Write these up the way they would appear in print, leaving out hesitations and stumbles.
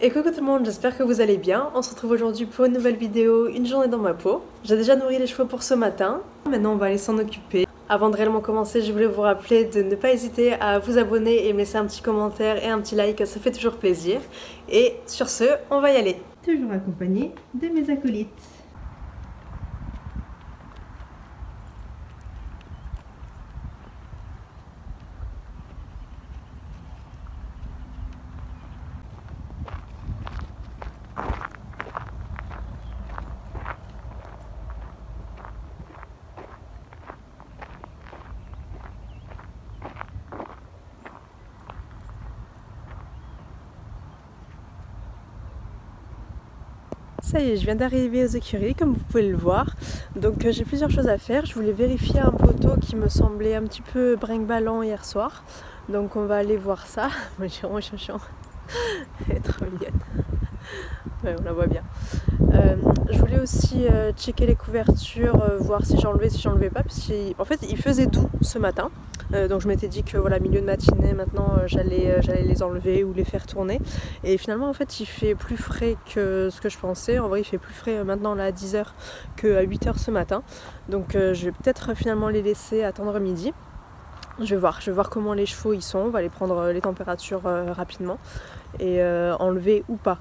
Et coucou tout le monde, j'espère que vous allez bien. On se retrouve aujourd'hui pour une nouvelle vidéo, une journée dans ma peau. J'ai déjà nourri les chevaux pour ce matin, maintenant on va aller s'en occuper. Avant de réellement commencer, je voulais vous rappeler de ne pas hésiter à vous abonner et me laisser un petit commentaire et un petit like, ça fait toujours plaisir. Et sur ce, on va y aller. Toujours accompagnée de mes acolytes. Ça y est, je viens d'arriver aux écuries, comme vous pouvez le voir. Donc j'ai plusieurs choses à faire. Je voulais vérifier un poteau qui me semblait un petit peu brinque-ballant hier soir. Donc on va aller voir ça. Moi j'ai vraiment chiant. Elle est trop mignonne. Ouais, on la voit bien. Je voulais aussi checker les couvertures, voir si j'enlevais, si j'enlevais pas. Parce qu'en fait, il faisait doux ce matin. Donc je m'étais dit que voilà, milieu de matinée, maintenant j'allais les enlever ou les faire tourner. Et finalement, en fait, il fait plus frais que ce que je pensais. En vrai, il fait plus frais maintenant là, à 10h qu'à 8h ce matin. Donc je vais peut-être finalement les laisser attendre midi. Je vais voir comment les chevaux ils sont. On va aller prendre les températures rapidement et enlever ou pas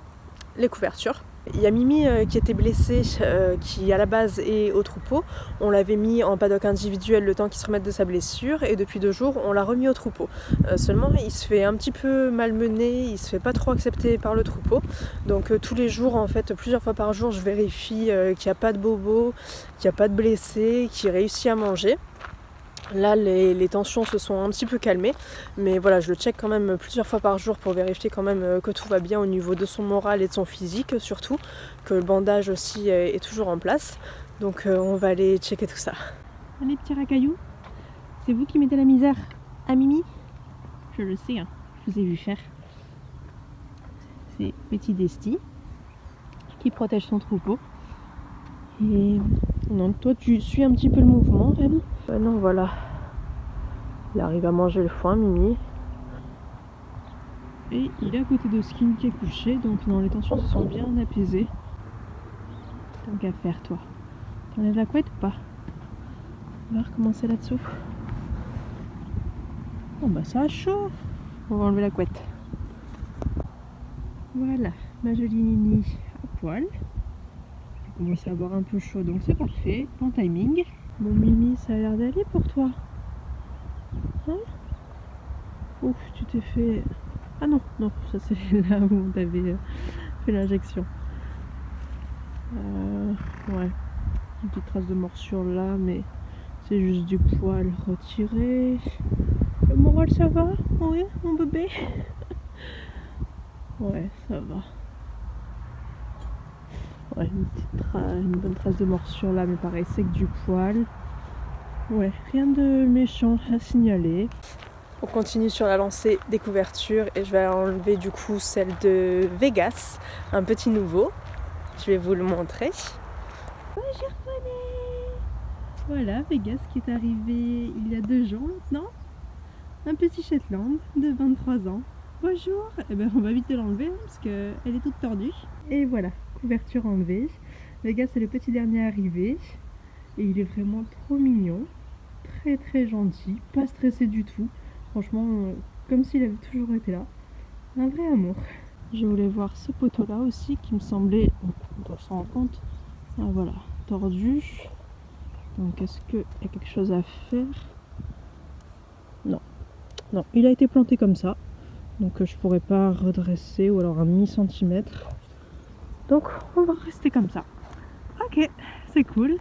les couvertures. Il y a Mimi qui était blessée, qui à la base est au troupeau. On l'avait mis en paddock individuel le temps qu'il se remette de sa blessure et depuis 2 jours on l'a remis au troupeau. Seulement il se fait un petit peu malmener, il se fait pas trop accepter par le troupeau. Donc tous les jours en fait, plusieurs fois par jour je vérifie qu'il n'y a pas de bobo, qu'il n'y a pas de blessé, qu'il réussit à manger. Là, les tensions se sont un petit peu calmées, mais voilà, je le check quand même plusieurs fois par jour pour vérifier quand même que tout va bien au niveau de son moral et de son physique, surtout, que le bandage aussi est toujours en place. Donc on va aller checker tout ça. Allez, petits racailloux, c'est vous qui mettez la misère à Mimi? Je le sais, hein. Je vous ai vu faire. C'est petit Desti qui protège son troupeau. Et non, toi tu suis un petit peu le mouvement, Rémi. Non, voilà. Il arrive à manger le foin, Mimi. Et il est à côté de Skin qui est couché, donc non, les tensions se sont bien apaisées. Tant qu'à faire, toi. T'enlèves la couette ou pas? On va recommencer là-dessous. Bon bah ça chaud. On va enlever la couette. Voilà, ma jolie Nini à poil. Elle commence à avoir un peu chaud, donc c'est parfait. Bon timing. Bon Mimi, ça a l'air d'aller pour toi. Hein? Ouf, tu t'es fait... Ah non, non, ça c'est là où on t'avait fait l'injection. Ouais, une petite trace de morsure là, mais c'est juste du poil retiré. Le moral ça va? Oui, mon bébé? Ouais, ça va. Ouais, une bonne trace de morsure là, mais pareil, c'est que du poil. Ouais, rien de méchant à signaler. On continue sur la lancée des couvertures et je vais enlever du coup celle de Vegas, un petit nouveau. Je vais vous le montrer. Bonjour poney. Voilà, Vegas qui est arrivé il y a 2 jours maintenant. Un petit Shetland de 23 ans. Bonjour. Eh ben, on va vite l'enlever hein, parce qu'elle est toute tordue. Et voilà, couverture enlevée. Vegas c'est le petit dernier arrivé. Et il est vraiment trop mignon. Très très gentil. Pas stressé du tout. Franchement, comme s'il avait toujours été là. Un vrai amour. Je voulais voir ce poteau là aussi qui me semblait, on doit s'en rendre compte, ah, voilà, tordu. Donc est-ce qu'il y a quelque chose à faire? Non, non, il a été planté comme ça. Donc je pourrais pas redresser ou alors un demi-centimètre. Donc on va rester comme ça. Ok, c'est cool.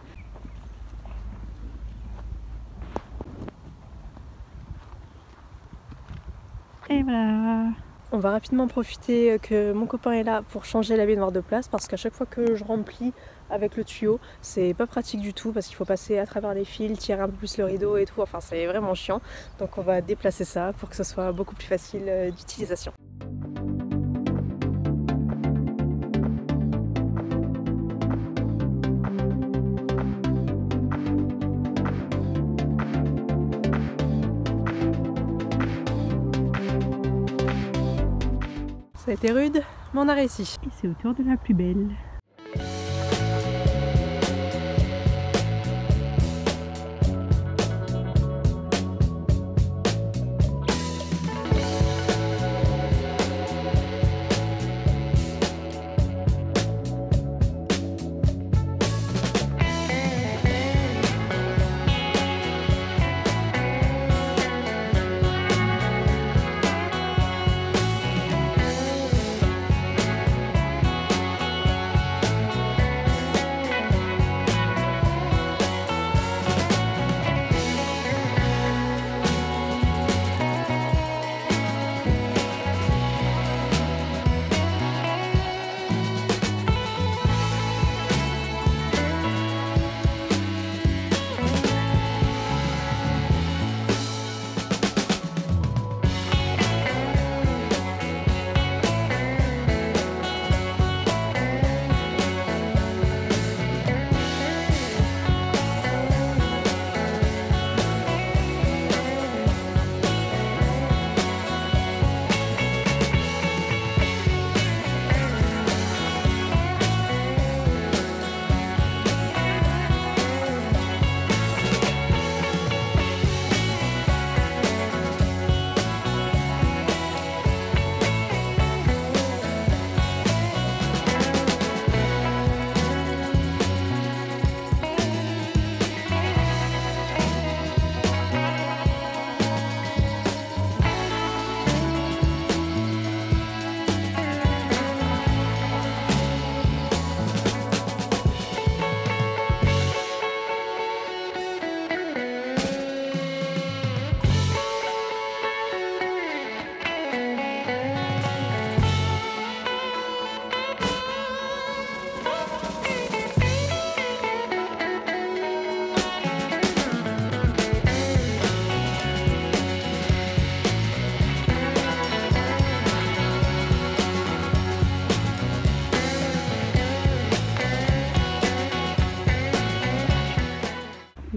Et voilà. On va rapidement profiter que mon copain est là pour changer la baignoire de place parce qu'à chaque fois que je remplis avec le tuyau, c'est pas pratique du tout parce qu'il faut passer à travers les fils, tirer un peu plus le rideau et tout, enfin c'est vraiment chiant. Donc on va déplacer ça pour que ce soit beaucoup plus facile d'utilisation. Ça a été rude, Mais on a réussi. Et c'est au tour de la plus belle.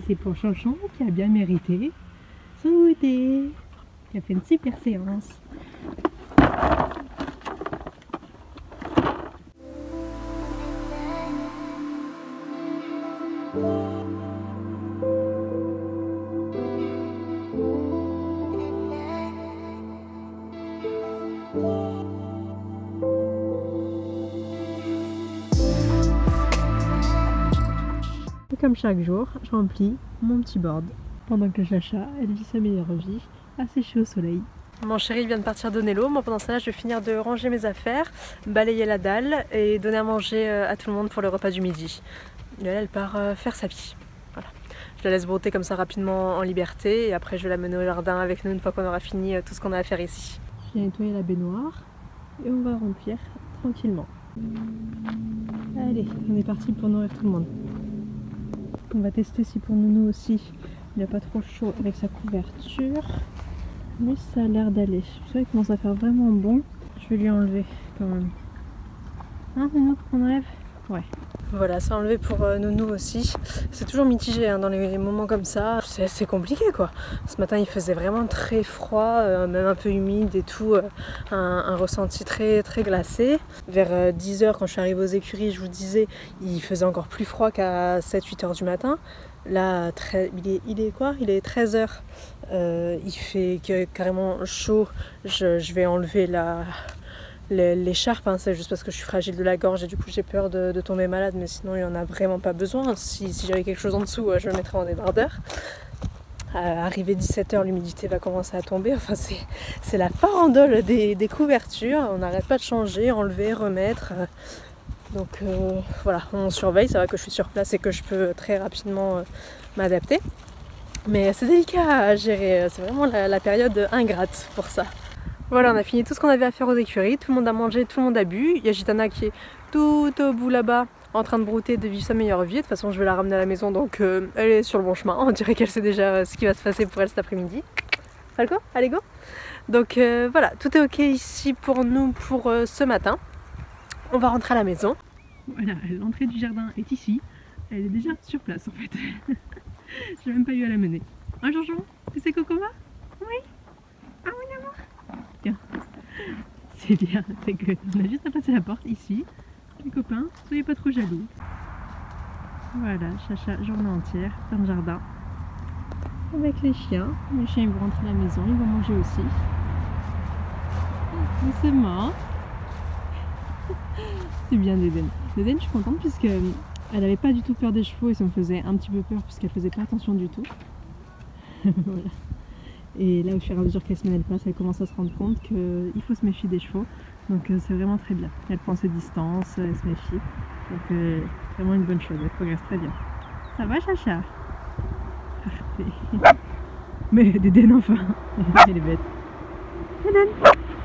C'est pour Chanchon qui a bien mérité son goûter, qui a fait une super séance. Comme chaque jour, je remplis mon petit board pendant que Chacha, elle vit sa meilleure vie, asséchée au soleil. Mon chéri vient de partir donner l'eau. Moi pendant ça, je vais finir de ranger mes affaires, balayer la dalle et donner à manger à tout le monde pour le repas du midi. Et elle part faire sa vie. Voilà. Je la laisse brouter comme ça rapidement en liberté et après je vais la mener au jardin avec nous une fois qu'on aura fini tout ce qu'on a à faire ici. Je viens nettoyer la baignoire et on va remplir tranquillement. Allez, on est parti pour nourrir tout le monde. On va tester si pour Nounou aussi il n'y a pas trop chaud avec sa couverture. Mais ça a l'air d'aller. Je sais qu'il commence à faire vraiment bon. Je vais lui enlever quand même. Hein Nounou, on enlève? Ouais. Voilà, c'est enlevé pour Nounou aussi. C'est toujours mitigé hein, dans les moments comme ça. C'est compliqué quoi. Ce matin il faisait vraiment très froid, même un peu humide et tout. Un ressenti très glacé. Vers 10h quand je suis arrivée aux écuries, je vous disais, il faisait encore plus froid qu'à 7-8h du matin. Là, il est quoi? Il est 13h. Il fait carrément chaud. Je vais enlever l'écharpe, hein, c'est juste parce que je suis fragile de la gorge et du coup j'ai peur de tomber malade, mais sinon il n'y en a vraiment pas besoin. Si j'avais quelque chose en dessous, je me mettrais en débardeur. Arrivé 17h, l'humidité va commencer à tomber. Enfin, c'est la farandole des couvertures. On n'arrête pas de changer, enlever, remettre. Donc voilà, on surveille. Ça va que je suis sur place et que je peux très rapidement m'adapter. Mais c'est délicat à gérer. C'est vraiment la période ingrate pour ça. Voilà, on a fini tout ce qu'on avait à faire aux écuries, tout le monde a mangé, tout le monde a bu. Il y a Gitana qui est tout au bout là-bas, en train de brouter, de vivre sa meilleure vie. De toute façon, je vais la ramener à la maison, donc elle est sur le bon chemin. On dirait qu'elle sait déjà ce qui va se passer pour elle cet après-midi. Falco, allez go. Donc voilà, tout est ok ici pour nous pour ce matin. On va rentrer à la maison. Voilà, l'entrée du jardin est ici. Elle est déjà sur place en fait. J'ai même pas eu à la mener. Hein Jean-Jean, tu sais Cocoma? Oui. Ah oui, amour. Tiens, C'est bien, c'est good. On a juste à passer la porte ici. Les copains, soyez pas trop jaloux. Voilà, Chacha, journée entière dans le jardin. Avec les chiens. Les chiens ils vont rentrer à la maison, ils vont manger aussi. Doucement. C'est bien d'Eden. D'Eden, je suis contente puisque elle n'avait pas du tout peur des chevaux et ça me faisait un petit peu peur puisqu'elle faisait pas attention du tout. Voilà. Et là, au fur et à mesure que les semaines passent, elle commence à se rendre compte qu'il faut se méfier des chevaux. Donc c'est vraiment très bien. Elle prend ses distances, elle se méfie. Donc vraiment une bonne chose, elle progresse très bien. Ça va, Chacha? Parfait. Mais D'Eden enfin. Elle est bête. D'Eden.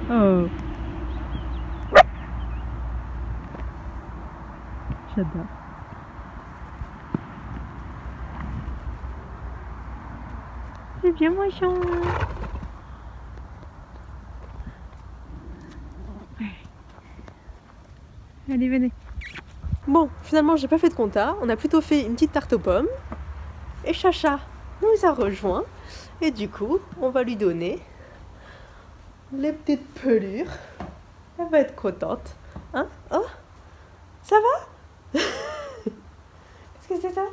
Oh. J'adore. C'est bien mon chien. Allez, venez. Bon, finalement, j'ai pas fait de compta. On a plutôt fait une petite tarte aux pommes. Et Chacha nous a rejoint. Et du coup, on va lui donner les petites pelures. Elle va être contente. Hein? Oh? Ça va? Qu'est-ce que c'est ça?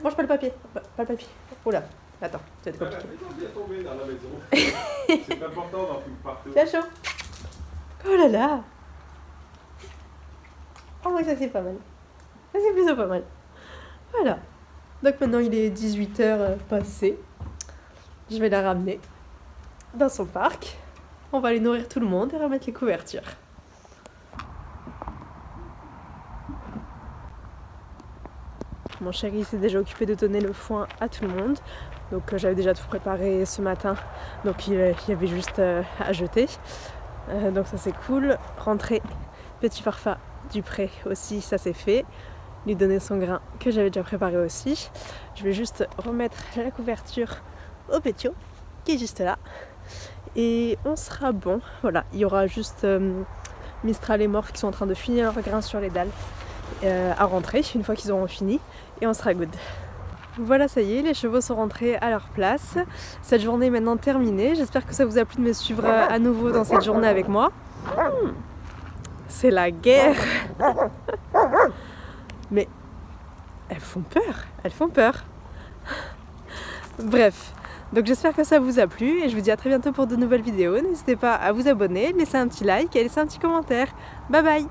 Mange pas le papier. Pas le papier. Oula. Attends, ça va être compliqué. Bien tombé dans la maison. C'est important d'en fumer partout. C'est chaud. Oh là là. Oh oui, ça c'est pas mal. Ça c'est plutôt pas mal. Voilà. Donc maintenant il est 18h passé. Je vais la ramener dans son parc. On va aller nourrir tout le monde et remettre les couvertures. Mon chéri s'est déjà occupé de donner le foin à tout le monde. Donc j'avais déjà tout préparé ce matin. Donc il y avait juste à jeter. Donc ça c'est cool. Rentrer petit Farfa du pré aussi, ça c'est fait. Lui donner son grain que j'avais déjà préparé aussi. Je vais juste remettre la couverture au pétio qui est juste là. Et on sera bon. Voilà, il y aura juste Mistral et Morph qui sont en train de finir leur grain sur les dalles à rentrer une fois qu'ils auront fini. Et on sera good. Voilà, ça y est, les chevaux sont rentrés à leur place. Cette journée est maintenant terminée. J'espère que ça vous a plu de me suivre à nouveau dans cette journée avec moi. C'est la guerre. Mais elles font peur. Bref, donc j'espère que ça vous a plu et je vous dis à très bientôt pour de nouvelles vidéos. N'hésitez pas à vous abonner, laisser un petit like et laisser un petit commentaire. Bye bye.